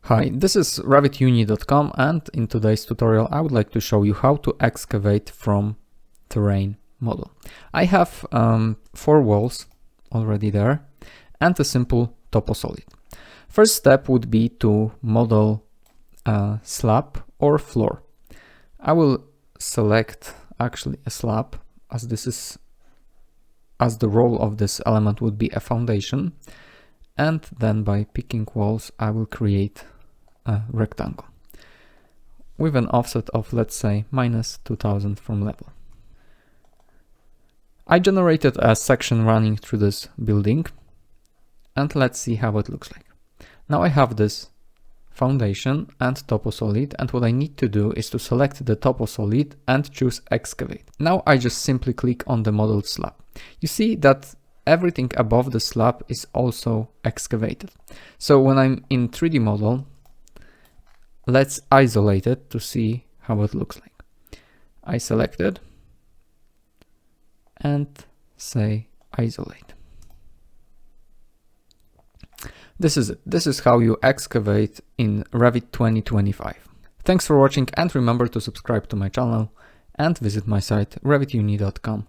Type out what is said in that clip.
Hi, this is revituni.com, and in today's tutorial I would like to show you how to excavate from terrain model. I have 4 walls already there and a simple toposolid. First step would be to model a slab or floor. I will select actually a slab, as the role of this element would be a foundation, and then by picking walls I will create a rectangle with an offset of, let's say, -2000 from level. I generated a section running through this building, and let's see how it looks like. Now I have this foundation and toposolid, and what I need to do is to select the toposolid and choose excavate. Now I just simply click on the modeled slab. You see that everything above the slab is also excavated. So when I'm in 3D model, let's isolate it to see how it looks like. I select it and say isolate. This is it. This is how you excavate in Revit 2025. Thanks for watching, and remember to subscribe to my channel and visit my site revituni.com.